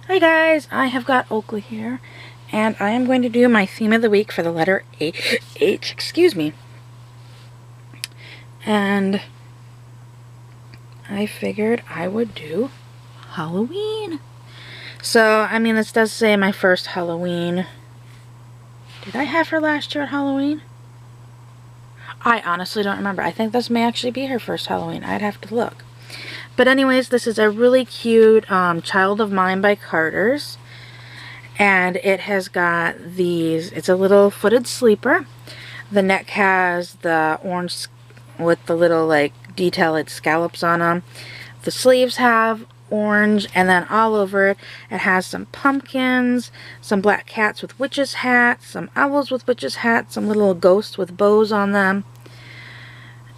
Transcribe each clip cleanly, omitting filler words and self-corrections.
Hi guys, I have got Oakley here, and I am going to do my theme of the week for the letter H, excuse me. And I figured I would do Halloween. So, I mean, this does say my first Halloween. Did I have her last year at Halloween? I honestly don't remember. I think this may actually be her first Halloween. I'd have to look. But anyways, this is a really cute Child of Mine by Carter's. And it has got these, it's a little footed sleeper. The neck has the orange with the little like detailed scallops on them. The sleeves have orange, and then all over it, it has some pumpkins, some black cats with witches hats, some owls with witches hats, some little ghosts with bows on them.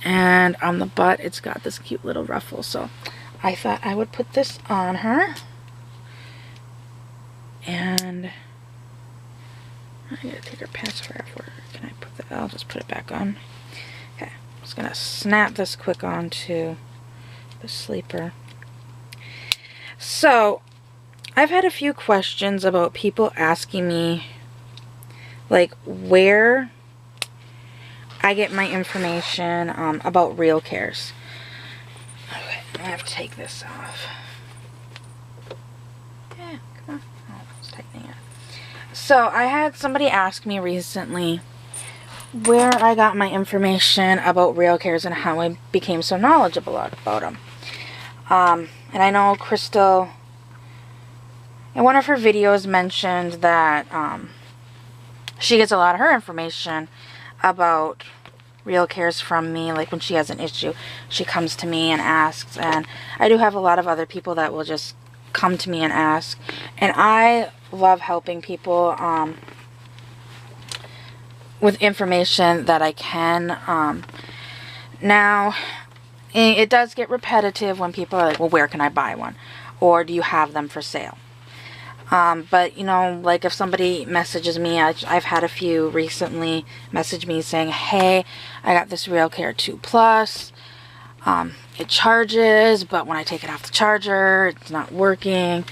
And on the butt, it's got this cute little ruffle. So I thought I would put this on her. And I need to take her password off. Where can I put that? I'll just put it back on. Okay, I'm just gonna snap this quick onto the sleeper. So I've had a few questions about people asking me like where I get my information about RealCares. Okay, I have to take this off. Yeah, come on. Oh, it's tightening it. So I had somebody ask me recently where I got my information about RealCares and how I became so knowledgeable about them. And I know Crystal, in one of her videos, mentioned that she gets a lot of her information about RealCares from me. Like when she has an issue, she comes to me and asks. And I do have a lot of other people that will just come to me and ask. And I love helping people with information that I can. Now, it does get repetitive when people are like, well, where can I buy one? Or do you have them for sale? But, you know, like if somebody messages me, I've had a few recently message me saying, hey, I got this RealCare 2 Plus. It charges, but when I take it off the charger, it's not working.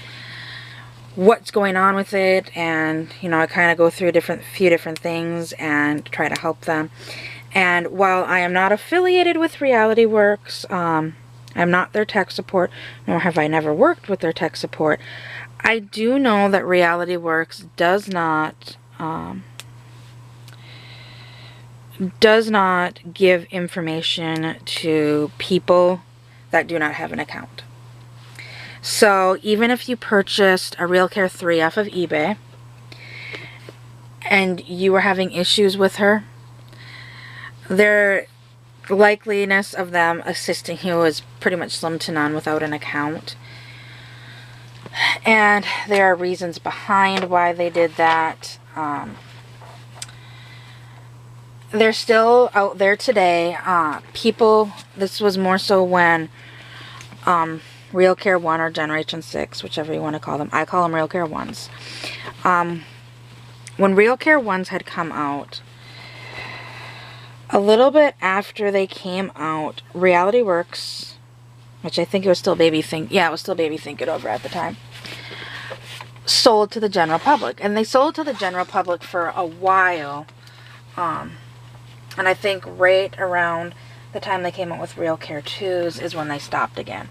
What's going on with it? And, you know, I kind of go through a few different things and try to help them. And while I am not affiliated with RealityWorks, I'm not their tech support, nor have I never worked with their tech support, I do know that RealityWorks does not give information to people that do not have an account. So even if you purchased a RealCare 3 off of eBay and you were having issues with her, the likeliness of them assisting you is pretty much slim to none without an account. And there are reasons behind why they did that. They're still out there today. People, this was more so when RealCare 1 or Generation 6, whichever you want to call them. I call them RealCare 1s. When RealCare 1s had come out, a little bit after they came out, RealityWorks, which I think it was still Baby Think, yeah, it was still Baby Think It Over at the time, sold to the general public. And they sold to the general public for a while. And I think right around the time they came out with RealCare 2s is when they stopped again.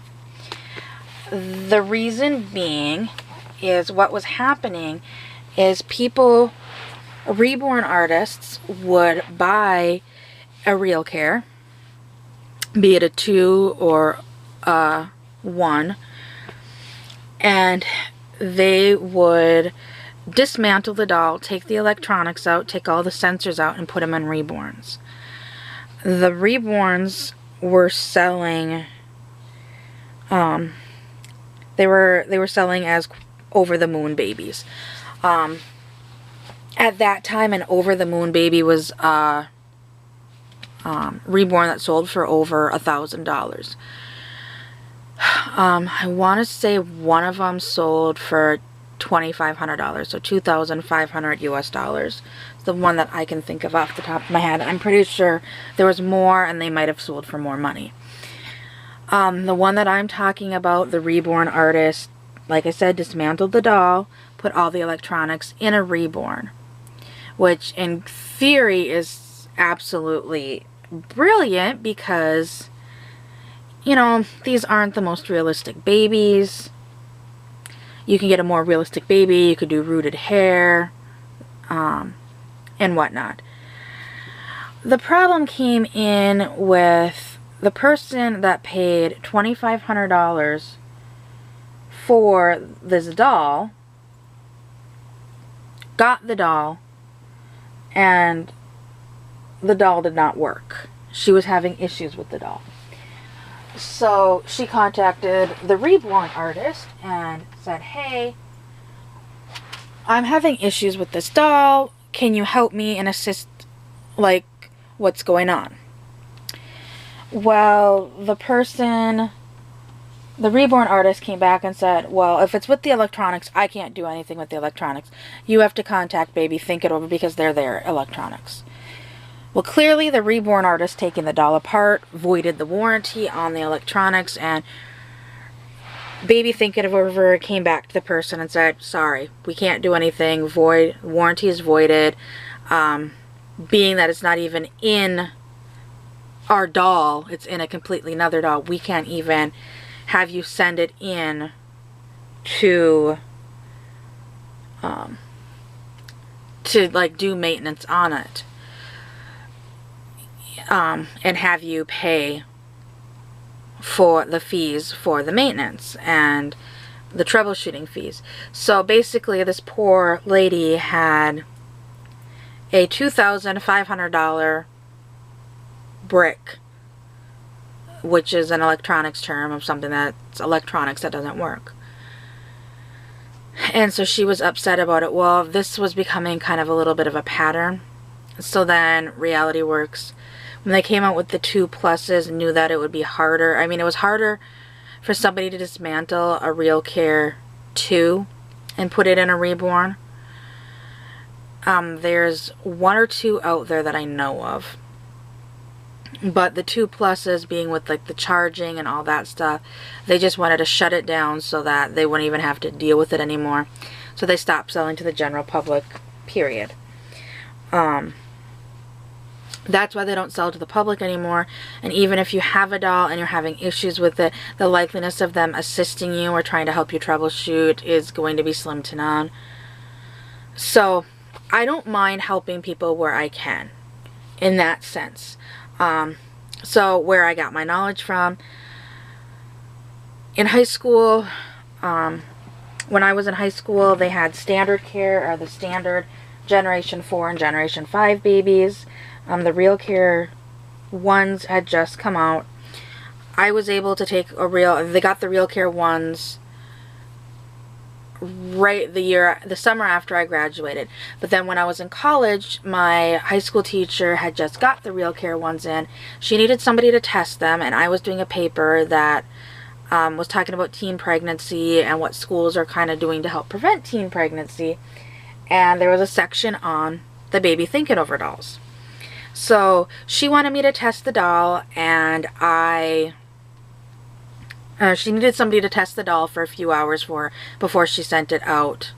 The reason being is what was happening is people, Reborn artists, would buy a RealCare, be it a 2 or a 1, and they would dismantle the doll, take the electronics out, take all the sensors out, and put them in Reborns. The Reborns were selling, they were selling as over-the-moon babies. At that time, an over-the-moon baby was Reborn that sold for over $1,000. I want to say one of them sold for $2,500, so $2,500 US dollars. It's the one that I can think of off the top of my head. I'm pretty sure there was more, and they might have sold for more money. The one that I'm talking about, the Reborn artist, like I said, dismantled the doll, put all the electronics in a Reborn, which in theory is absolutely brilliant because, you know, these aren't the most realistic babies. You can get a more realistic baby. You could do rooted hair and whatnot. The problem came in with the person that paid $2,500 for this doll, got the doll, and the doll did not work. She was having issues with the doll. So she contacted the Reborn artist and said, hey, I'm having issues with this doll. Can you help me and assist, like, what's going on? Well, the Reborn artist came back and said, well, if it's with the electronics, I can't do anything with the electronics. You have to contact Baby Think It Over because they're their electronics. Well, clearly the Reborn artist taking the doll apart voided the warranty on the electronics, and Baby Think It Over came back to the person and said, sorry, we can't do anything. Warranty is voided. Being that it's not even in our doll, it's in a completely another doll, we can't even have you send it in to like do maintenance on it, and have you pay for the fees for the maintenance and the troubleshooting fees. So basically this poor lady had a $2,500 brick, which is an electronics term of something that's electronics that doesn't work. And so she was upset about it. Well, this was becoming kind of a little bit of a pattern. So then Reality Works, when they came out with the 2 pluses, knew that it would be harder. I mean, it was harder for somebody to dismantle a RealCare 2 and put it in a Reborn. There's 1 or 2 out there that I know of. But the 2 pluses, being with like the charging and all that stuff, they just wanted to shut it down so that they wouldn't even have to deal with it anymore. So they stopped selling to the general public, period. That's why they don't sell to the public anymore. And even if you have a doll and you're having issues with it, the likeliness of them assisting you or trying to help you troubleshoot is going to be slim to none. So I don't mind helping people where I can, in that sense. So where I got my knowledge from, in high school, when I was in high school, they had standard care, or the standard Generation 4 and Generation 5 babies. The RealCare ones had just come out. I was able to take they got the RealCare ones right the summer after I graduated. But then when I was in college, my high school teacher had just got the RealCare ones in. She needed somebody to test them, and I was doing a paper that was talking about teen pregnancy and what schools are kind of doing to help prevent teen pregnancy. And there was a section on the Baby Think It Over dolls. So she wanted me to test the doll, and she needed somebody to test the doll for a few hours before she sent it out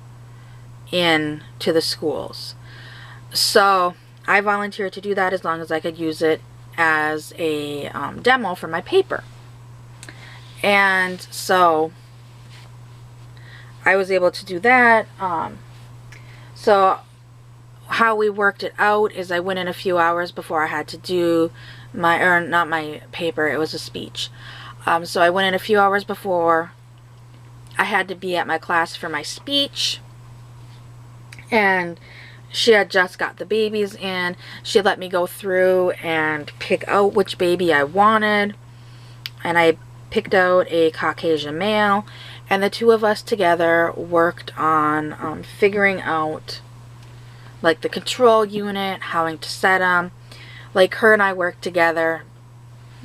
to the schools. So I volunteered to do that as long as I could use it as a demo for my paper. And so I was able to do that. So how we worked it out is I went in a few hours before I had to do not my paper, it was a speech. So I went in a few hours before I had to be at my class for my speech, and she had just got the babies in. She let me go through and pick out which baby I wanted, and I picked out a Caucasian male, and the 2 of us together worked on figuring out like the control unit, how to set them. Like, her and I worked together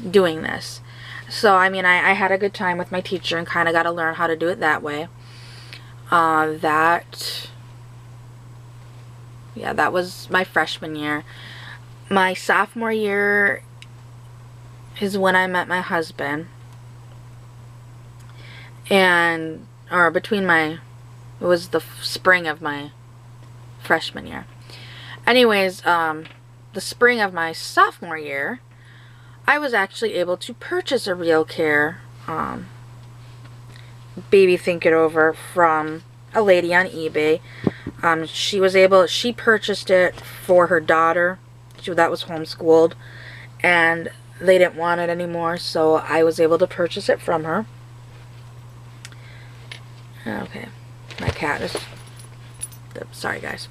doing this. So I mean, I had a good time with my teacher and kind of got to learn how to do it that way. That was my freshman year. My sophomore year is when I met my husband. And or between my, it was the spring of my freshman year. Anyways, the spring of my sophomore year, I was actually able to purchase a RealCare baby Think It Over from a lady on eBay. She purchased it for her daughter. That was homeschooled, and they didn't want it anymore, so I was able to purchase it from her. Okay, my cat is, sorry guys,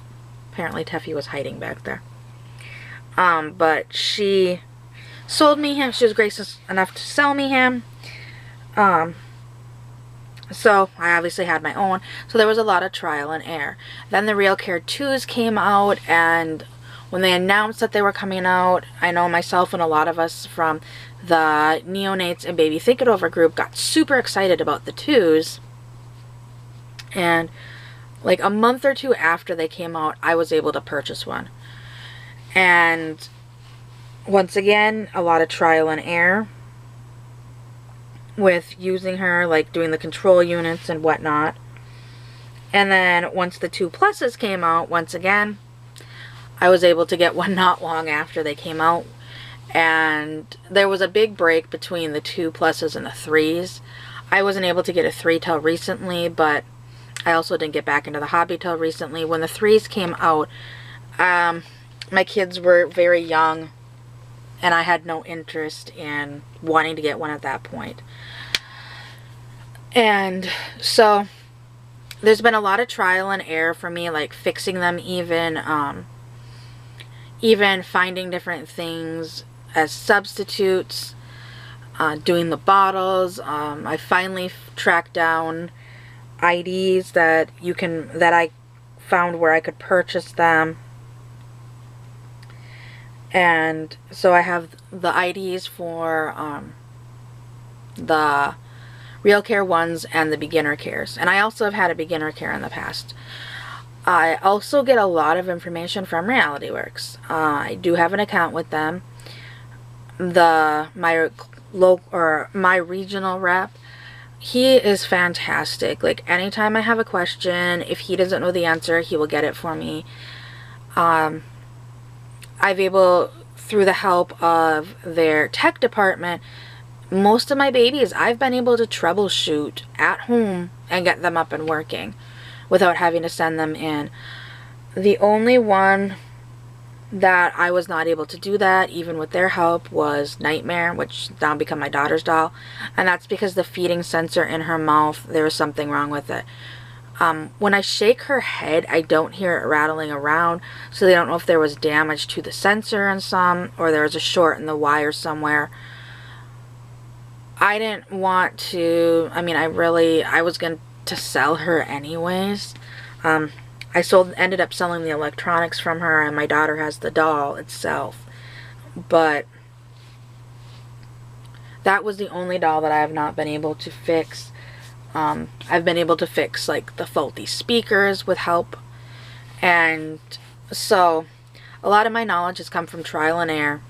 apparently Teffy was hiding back there. But she sold me him. She was gracious enough to sell me him. So I obviously had my own. So there was a lot of trial and error. Then the RealCare 2s came out, and when they announced that they were coming out, I know myself and a lot of us from the neonates and baby Think It Over group got super excited about the 2s. And like a month or two after they came out, I was able to purchase one. And once again, a lot of trial and error with using her, like doing the control units and whatnot. And then once the 2 pluses came out, once again, I was able to get one not long after they came out. And there was a big break between the 2 pluses and the 3s. I wasn't able to get a 3 till recently, but I also didn't get back into the hobby till recently. When the 3s came out, my kids were very young, and I had no interest in wanting to get one at that point. And so there's been a lot of trial and error for me, like fixing them, even finding different things as substitutes, doing the bottles. I finally tracked down IDs that I found where I could purchase them. And so I have the IDs for the RealCare ones and the beginner cares. And I also have had a beginner care in the past. I also get a lot of information from Reality Works. I do have an account with them. My regional rep, he is fantastic. Like anytime I have a question, if he doesn't know the answer, he will get it for me. Through the help of their tech department, most of my babies I've been able to troubleshoot at home and get them up and working without having to send them in. The only one that I was not able to do that, even with their help, was Nightmare, which now become my daughter's doll. And that's because the feeding sensor in her mouth, there was something wrong with it. When I shake her head, I don't hear it rattling around, so they don't know if there was damage to the sensor in some, or there was a short in the wire somewhere. I didn't want to, I was going to sell her anyways. I ended up selling the electronics from her, and my daughter has the doll itself. But that was the only doll that I have not been able to fix. I've been able to fix like the faulty speakers with help. And so a lot of my knowledge has come from trial and error,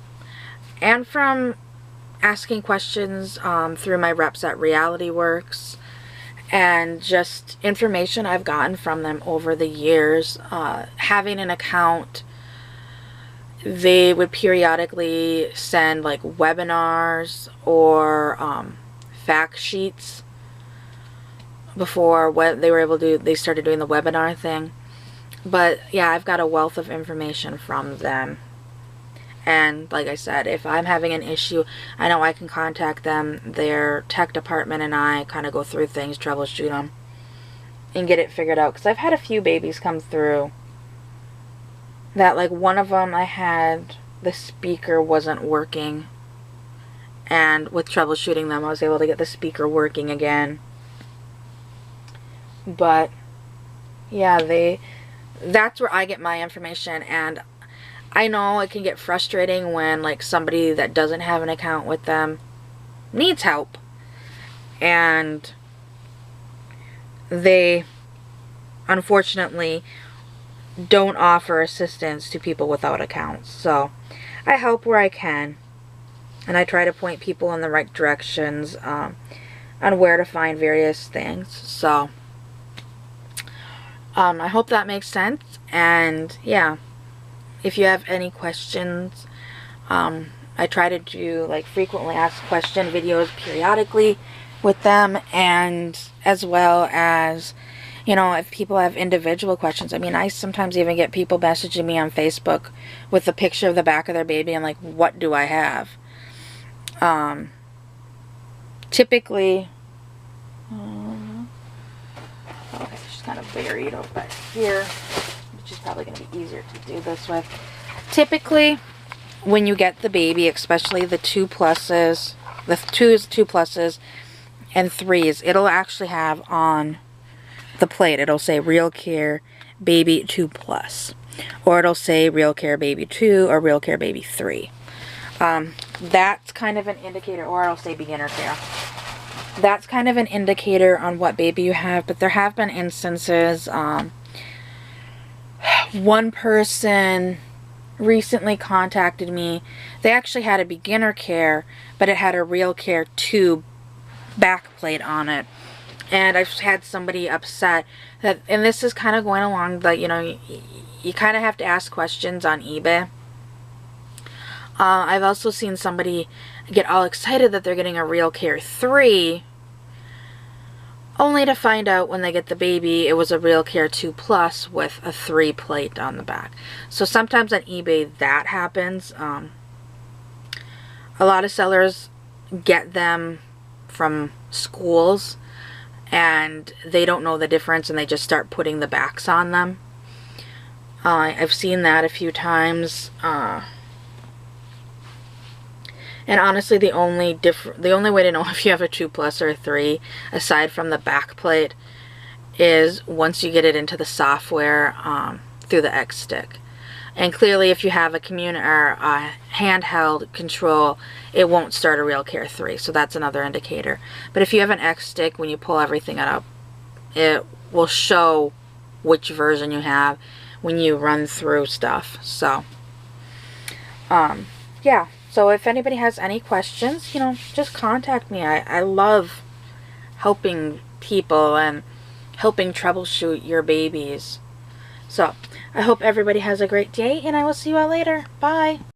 and from asking questions through my reps at Reality Works, and just information I've gotten from them over the years. Having an account, they would periodically send like webinars or fact sheets before they started doing the webinar thing. But yeah, I've got a wealth of information from them. And like I said, if I'm having an issue, I know I can contact them. Their tech department and I kind of go through things, troubleshoot them, and get it figured out. Because I've had a few babies come through that, like one of them I had, the speaker wasn't working. And with troubleshooting them, I was able to get the speaker working again. But yeah, that's where I get my information. And I know it can get frustrating when like somebody that doesn't have an account with them needs help, and they unfortunately don't offer assistance to people without accounts. So I help where I can, and I try to point people in the right directions on where to find various things. So I hope that makes sense. And yeah, if you have any questions, I try to do like frequently asked question videos periodically with them, and as well as, you know, if people have individual questions. I mean, I sometimes even get people messaging me on Facebook with a picture of the back of their baby and like, what do I have? Typically, oh, she's kind of buried over here, which is probably going to be easier to do this with. Typically, when you get the baby, especially the 2 pluses, the 2 pluses and 3s, it'll actually have on the plate, it'll say RealCare Baby 2 Plus, or it'll say RealCare Baby 2 or RealCare Baby 3. That's kind of an indicator, or it'll say Beginner Care. That's kind of an indicator on what baby you have. But there have been instances, one person recently contacted me. They actually had a Beginner Care, but it had a RealCare 2 back plate on it. And I've had somebody upset that, and this is kind of going along, but you know, you kind of have to ask questions on eBay. I've also seen somebody get all excited that they're getting a RealCare 3, only to find out when they get the baby it was a RealCare 2 Plus with a 3 plate on the back. So sometimes on eBay that happens. A lot of sellers get them from schools and they don't know the difference and they just start putting the backs on them. I've seen that a few times. And honestly, the only way to know if you have a 2 plus or a 3, aside from the back plate, is once you get it into the software through the X stick. And clearly, if you have a handheld control, it won't start a RealCare 3, so that's another indicator. But if you have an X stick, when you pull everything up, it will show which version you have when you run through stuff. So, yeah. So if anybody has any questions, you know, just contact me. I love helping people and helping troubleshoot your babies. So I hope everybody has a great day, and I will see you all later. Bye.